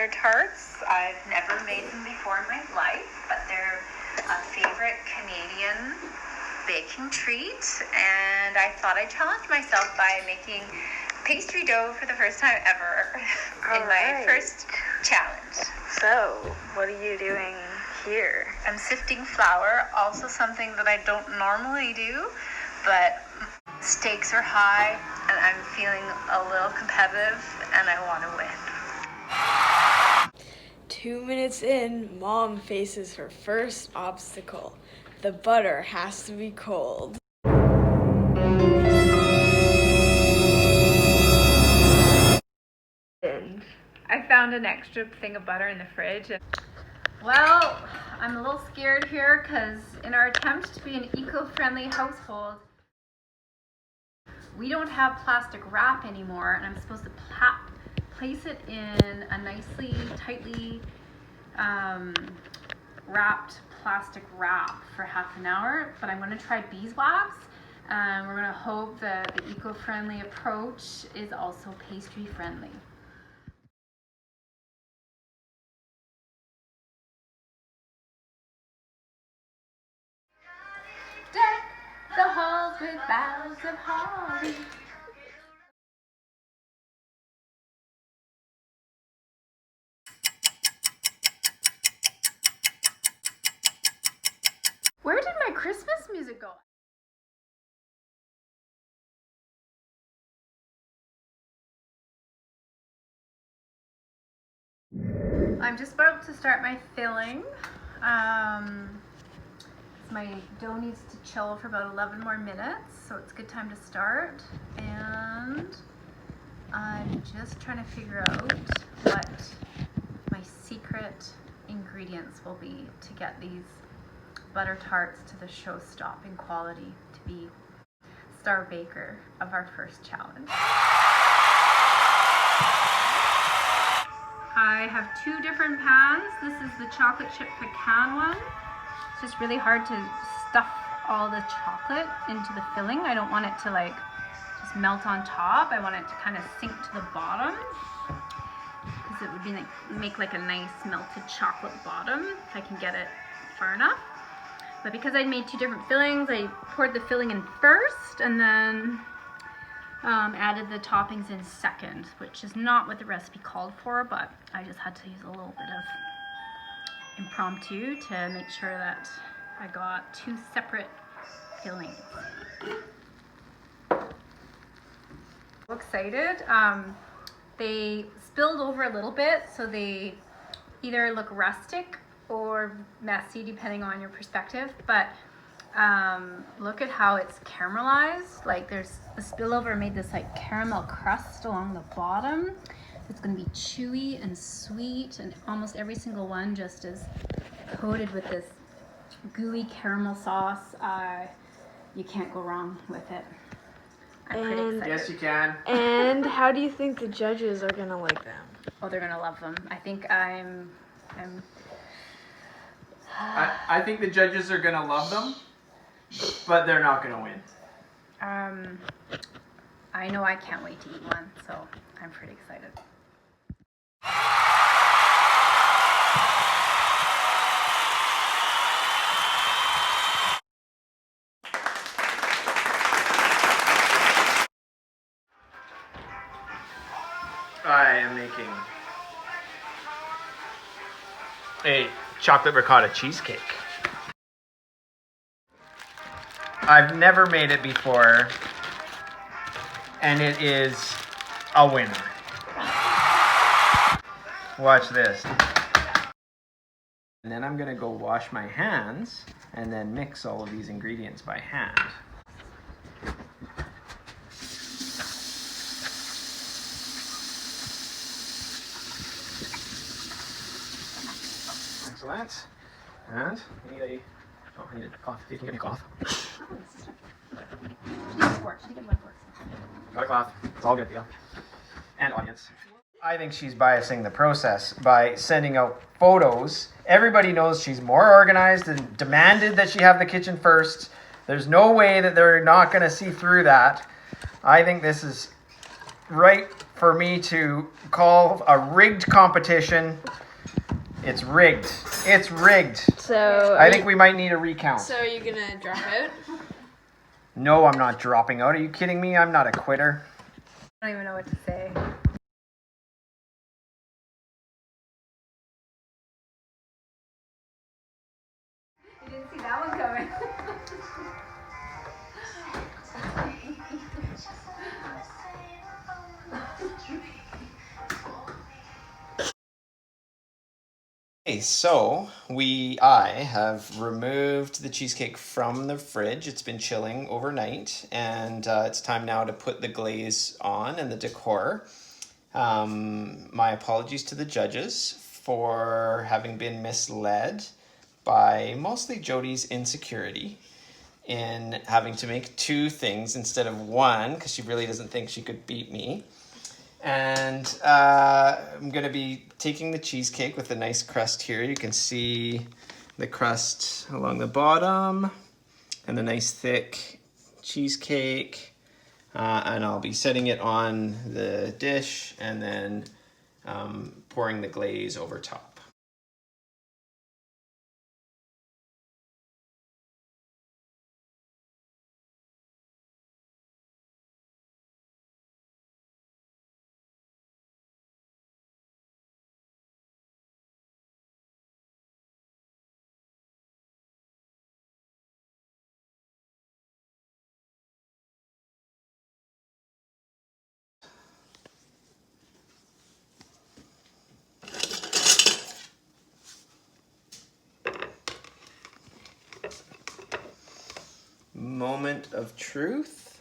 butter tarts. I've never made them before in my life, but they're a favorite Canadian baking treat, and I thought I'd challenge myself by making pastry dough for the first time ever in my first challenge. So, what are you doing here? I'm sifting flour, also something that I don't normally do, but stakes are high and I'm feeling a little competitive and I want to win. 2 minutes in, Mom faces her first obstacle. The butter has to be cold. I found an extra thing of butter in the fridge. Well, I'm a little scared here because in our attempt to be an eco-friendly household, we don't have plastic wrap anymore, and I'm supposed to place it in a nicely, tightly wrapped plastic wrap for half an hour, but I'm going to try beeswax, and we're going to hope that the eco-friendly approach is also pastry friendly. Deck the halls with boughs of holly. Where did my Christmas music go? I'm just about to start my filling. My dough needs to chill for about 11 more minutes, so it's a good time to start. And I'm just trying to figure out what my secret ingredients will be to get these butter tarts to the show-stopping quality to be star baker of our first challenge. I have 2 different pans. This is the chocolate chip pecan one. It's just really hard to stuff all the chocolate into the filling. I don't want it to like just melt on top. I want it to kind of sink to the bottom because it would be like make like a nice melted chocolate bottom if I can get it far enough. But because I made 2 different fillings, I poured the filling in first and then added the toppings in second, which is not what the recipe called for, but I just had to use a little bit of impromptu to make sure that I got 2 separate fillings. So excited. They spilled over a little bit, so they either look rustic or messy depending on your perspective, but look at how it's caramelized. Like there's the spillover made this like caramel crust along the bottom. It's going to be chewy and sweet, and almost every single one just is coated with this gooey caramel sauce. You can't go wrong with it. I'm pretty excited. Yes, you can. And how do you think the judges are going to like them? Oh, they're going to love them. I think I think the judges are going to love them, but they're not going to win. I know I can't wait to eat one, so I'm pretty excited. I am making a chocolate ricotta cheesecake. I've never made it before, and it is a winner. Watch this. And then I'm gonna go wash my hands and then mix all of these ingredients by hand. Excellent. And I need a cloth. You can get me a cloth. Got a cloth. It's all good, yeah. And audience. I think she's biasing the process by sending out photos. Everybody knows she's more organized and demanded that she have the kitchen first. There's no way that they're not going to see through that. I think this is right for me to call a rigged competition. It's rigged. It's rigged. So I think we might need a recount. So are you gonna drop out? No, I'm not dropping out. Are you kidding me? I'm not a quitter. I don't even know what to say. You didn't see that one coming. Okay, so I have removed the cheesecake from the fridge. It's been chilling overnight, and it's time now to put the glaze on and the decor. My apologies to the judges for having been misled by mostly Jody's insecurity in having to make two things instead of one, because she really doesn't think she could beat me. And I'm going to be taking the cheesecake with a nice crust here. You can see the crust along the bottom and the nice thick cheesecake. And I'll be setting it on the dish and then pouring the glaze over top. Moment of truth.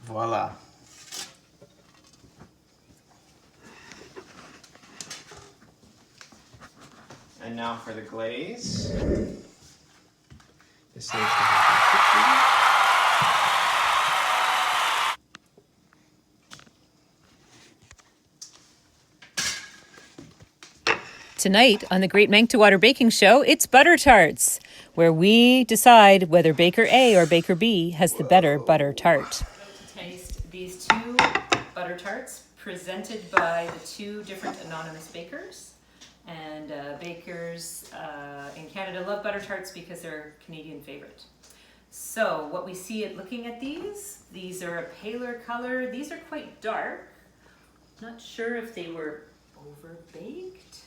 Voila. And now for the glaze. This needs to happen quickly. Tonight on the Great Mank-to-Water Baking Show, it's butter tarts, where we decide whether Baker A or Baker B has the better butter tart. Taste these two butter tarts presented by the two different anonymous bakers. And bakers in Canada love butter tarts because they're a Canadian favorite. So what we see at looking at these are a paler color. These are quite dark. Not sure if they were over-baked.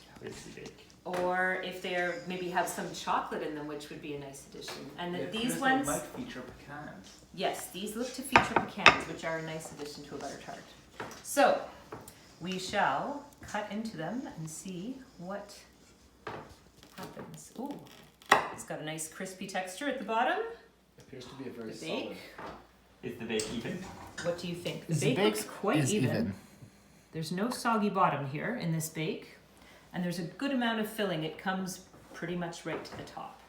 Or if they're maybe have some chocolate in them, which would be a nice addition. And these ones might feature pecans. Yes, these look to feature pecans, which are a nice addition to a butter tart. So we shall cut into them and see what happens. Ooh, it's got a nice crispy texture at the bottom. Appears to be a very The solid. bake. Is the bake even? What do you think? The Is bake the bake looks quite even. There's no soggy bottom here in this bake, and there's a good amount of filling. It comes pretty much right to the top.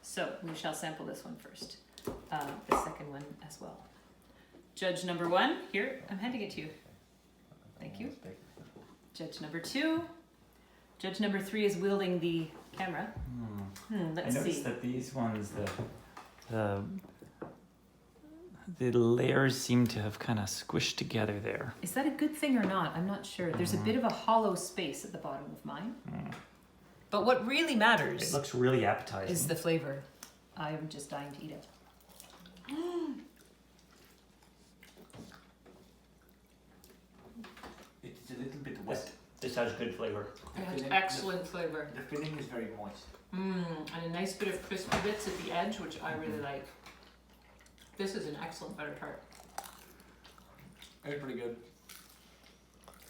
So we shall sample this one first. The second one as well. Judge number one, here, I'm handing it to you. Thank you. Judge number two. Judge number three is wielding the camera. Let's I noticed see. that these ones, the layers seem to have kind of squished together there. Is that a good thing or not? I'm not sure. There's a bit of a hollow space at the bottom of mine. But what really matters It looks really appetizing. is the flavor. I'm just dying to eat it. It's a little bit wet. This has good flavor. It has excellent flavor. The filling is very moist. And a nice bit of crispy bits at the edge, which I really like. This is an excellent butter tart. It's pretty good.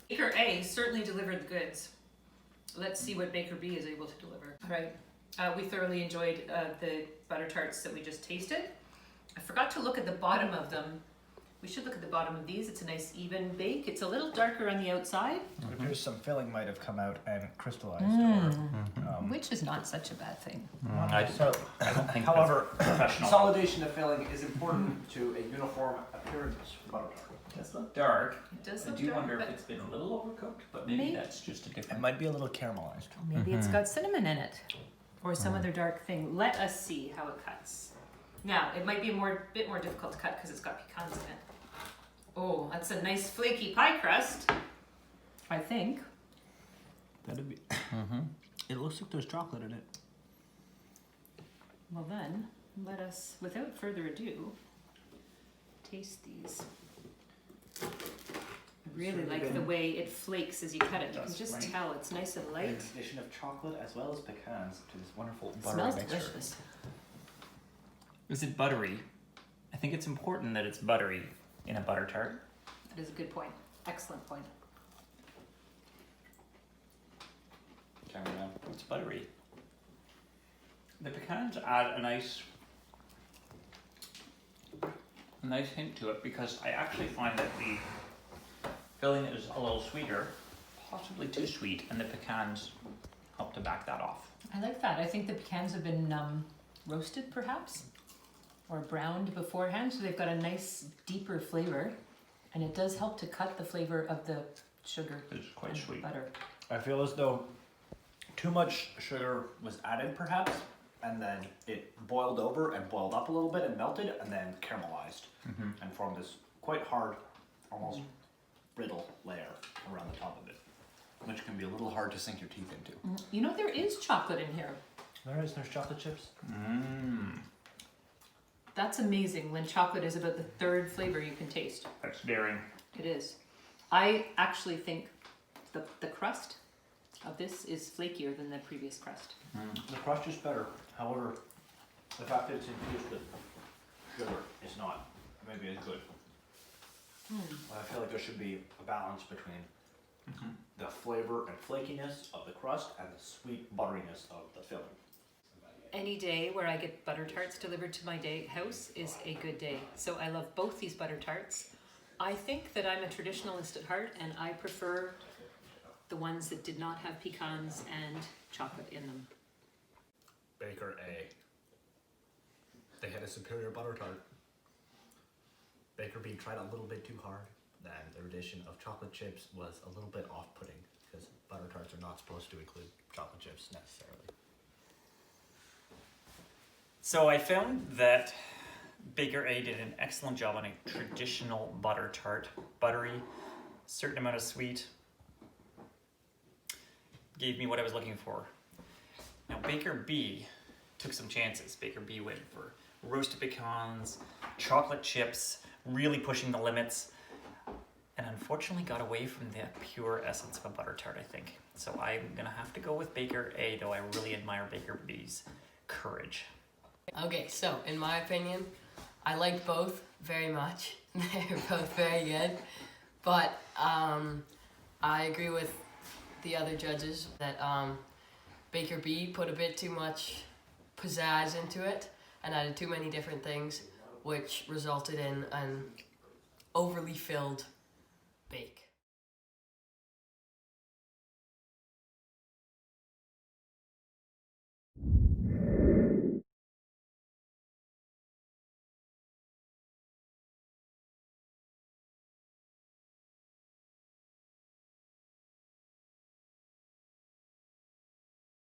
Baker A certainly delivered the goods. Let's see what Baker B is able to deliver. All right. We thoroughly enjoyed the butter tarts that we just tasted. I forgot to look at the bottom of them. We should look at the bottom of these. It's a nice even bake. It's a little darker on the outside. It appears some filling might have come out and crystallized. Which is not such a bad thing. So, I don't think however, professional. Consolidation of filling is important to a uniform appearance for butter tart. It does look dark. It does I look do dark, wonder if but it's been a little overcooked, but maybe that's just a It different. might be a little caramelized. maybe it's got cinnamon in it or some other dark thing. Let us see how it cuts. Now, it might be a bit more difficult to cut because it's got pecans in it. Oh, that's a nice flaky pie crust, I think. That'd be. It looks like there's chocolate in it. Well then, let us, without further ado, taste these. I really like the way it flakes as you cut it. You can just tell it's nice and light. Addition of chocolate as well as pecans to this wonderful It buttery smells mixture. delicious. Is it buttery? I think it's important that it's buttery in a butter tart. That is a good point. Excellent point. It's buttery. The pecans add a nice hint to it because I actually find that the filling is a little sweeter, possibly too sweet, and the pecans help to back that off. I like that. I think the pecans have been roasted perhaps or browned beforehand, so they've got a nice deeper flavor, and it does help to cut the flavor of the sugar It's quite and sweet. butter. I feel as though too much sugar was added, perhaps, and then it boiled over and boiled up a little bit and melted, and then caramelized and formed this quite hard, almost brittle layer around the top of it, which can be a little hard to sink your teeth into. You know, there is chocolate in here. There's chocolate chips. That's amazing when chocolate is about the third flavor you can taste. That's daring. It is. I actually think the crust of this is flakier than the previous crust. The crust is better. However, the fact that it's infused with sugar is not maybe as good. I feel like there should be a balance between the flavor and flakiness of the crust and the sweet butteriness of the filling. Any day where I get butter tarts delivered to my house is a good day. So I love both these butter tarts. I think that I'm a traditionalist at heart, and I prefer the ones that did not have pecans and chocolate in them. Baker A. They had a superior butter tart. Baker B tried a little bit too hard. Then their addition of chocolate chips was a little bit off-putting because butter tarts are not supposed to include chocolate chips necessarily. So I found that Baker A did an excellent job on a traditional butter tart. Buttery, certain amount of sweet. Gave me what I was looking for. Now Baker B took some chances. Baker B went for roasted pecans, chocolate chips, really pushing the limits, and unfortunately got away from the pure essence of a butter tart, I think. So I'm gonna have to go with Baker A, though I really admire Baker B's courage. Okay, so in my opinion, I like both very much. They're both very good. But I agree with the other judges that Baker B put a bit too much pizzazz into it and added too many different things, which resulted in an overly filled bake.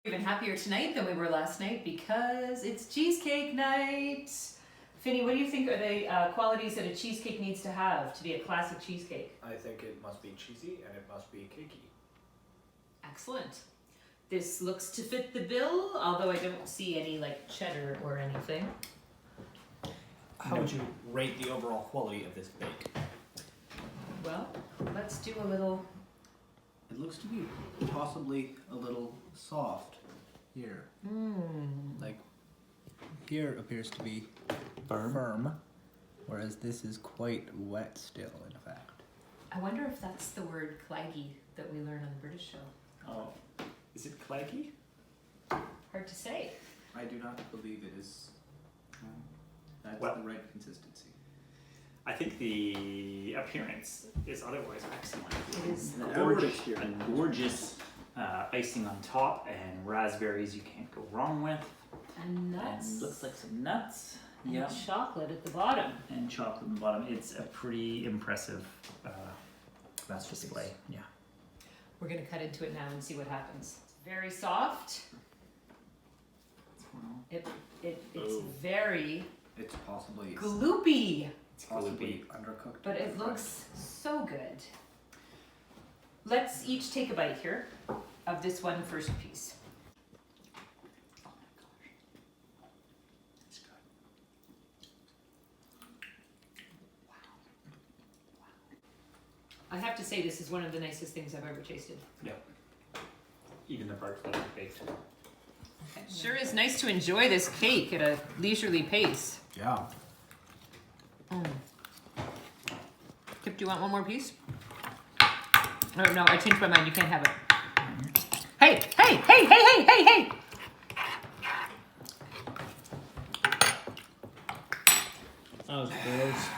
Even happier tonight than we were last night because it's cheesecake night. Finny, what do you think are the qualities that a cheesecake needs to have to be a classic cheesecake? I think it must be cheesy and it must be cakey. Excellent. This looks to fit the bill, although I don't see any like cheddar or anything. How would you rate the overall quality of this bake? Well, let's do a little. It looks to be possibly a little soft here. Like here appears to be firm, whereas this is quite wet still, in fact. I wonder if that's the word claggy that we learn on the British show. Oh, is it claggy? Hard to say. I do not believe it is. That's Well, the right consistency. I think the appearance is otherwise excellent. It is. A gorgeous icing on top and raspberries you can't go wrong with. And nuts. And looks like some nuts. And Yeah. chocolate at the bottom. And chocolate on the bottom. It's a pretty impressive display. Yeah. We're gonna cut into it now and see what happens. It's very soft. It's very It's possibly gloopy, undercooked. but it looks so good. Let's each take a bite here of this one first piece. It's good. I have to say, this is one of the nicest things I've ever tasted. Yeah. Even the parts that are baked. Sure is nice to enjoy this cake at a leisurely pace. Yeah. Kip, do you want one more piece? Oh, no, I changed my mind. You can't have it. Hey, hey, hey, hey, hey, hey, hey! That was gross.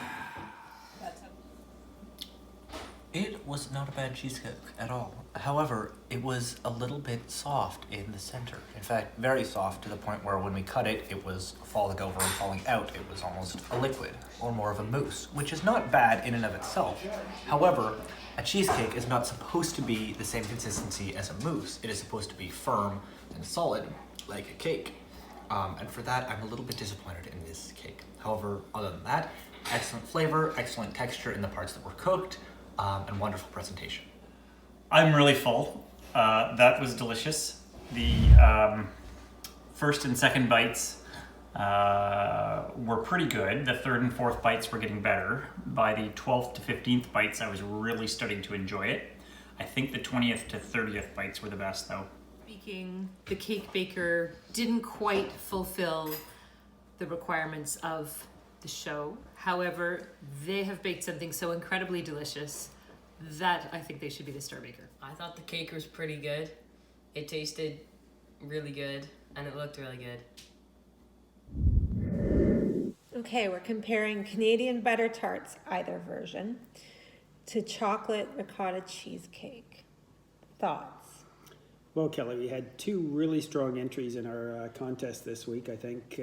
It was not a bad cheesecake at all. However, it was a little bit soft in the center. In fact, very soft to the point where when we cut it, it was falling over and falling out. It was almost a liquid, or more of a mousse, which is not bad in and of itself. However, a cheesecake is not supposed to be the same consistency as a mousse. It is supposed to be firm and solid, like a cake. And for that, I'm a little bit disappointed in this cake. However, other than that, excellent flavor, excellent texture in the parts that were cooked, and wonderful presentation. I'm really full. That was delicious. The first and second bites were pretty good. The third and fourth bites were getting better. By the 12th to 15th bites, I was really starting to enjoy it. I think the 20th to 30th bites were the best, though. Speaking, the cake baker didn't quite fulfill the requirements of the show. However, they have baked something so incredibly delicious that I think they should be the star baker. I thought the cake was pretty good. It tasted really good, and it looked really good. Okay, we're comparing Canadian butter tarts, either version, to chocolate ricotta cheesecake. Thoughts? Well, Kelly, we had two really strong entries in our contest this week. I think,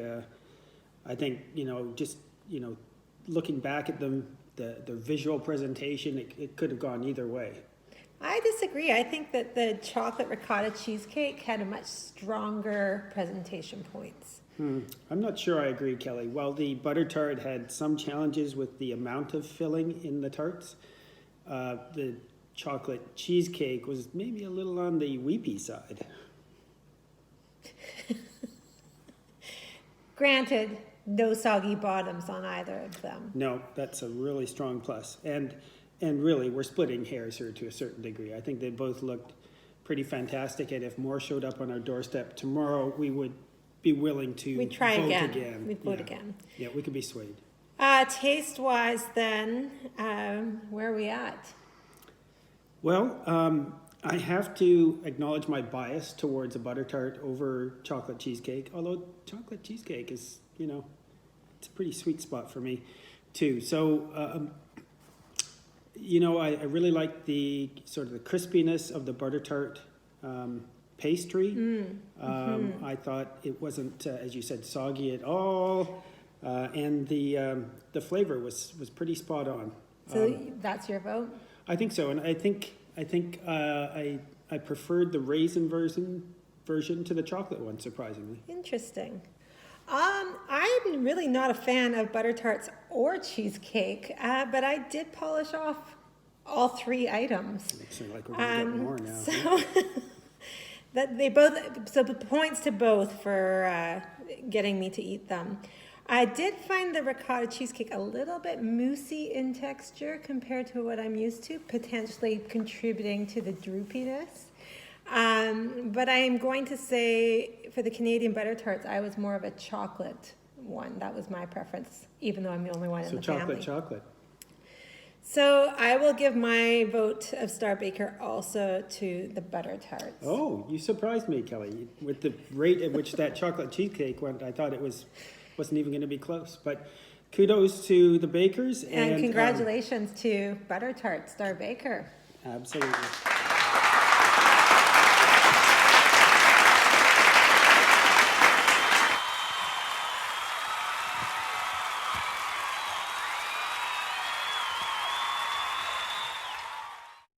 looking back at them, the visual presentation, it could have gone either way. I disagree. I think that the chocolate ricotta cheesecake had a much stronger presentation points. I'm not sure I agree, Kelly. While the butter tart had some challenges with the amount of filling in the tarts, the chocolate cheesecake was maybe a little on the weepy side. Granted, no soggy bottoms on either of them. No, that's a really strong plus. And really, we're splitting hairs here to a certain degree. I think they both looked pretty fantastic, and if more showed up on our doorstep tomorrow, we would be willing to We'd try vote again. We'd vote again. Yeah, we could be swayed. Taste-wise then, where are we at? Well, I have to acknowledge my bias towards a butter tart over chocolate cheesecake, although chocolate cheesecake is, it's a pretty sweet spot for me too. So, I really like the sort of the crispiness of the butter tart pastry. I thought it wasn't, as you said, soggy at all, and the flavor was pretty spot on. So that's your vote? I think so, and I think I preferred the raisin version to the chocolate one, surprisingly. Interesting. I'm really not a fan of butter tarts or cheesecake, but I did polish off all three items. Makes me like we're going to get more now. So so the points to both for getting me to eat them. I did find the ricotta cheesecake a little bit moussey in texture compared to what I'm used to, potentially contributing to the droopiness. But I am going to say for the Canadian butter tarts, I was more of a chocolate one. That was my preference, even though I'm the only one in the family. So chocolate. So I will give my vote of Star Baker also to the butter tarts. Oh, you surprised me, Kelly. With the rate at which that chocolate cheesecake went, I thought it wasn't even going to be close. But kudos to the bakers. And congratulations to butter tart Star Baker. Absolutely.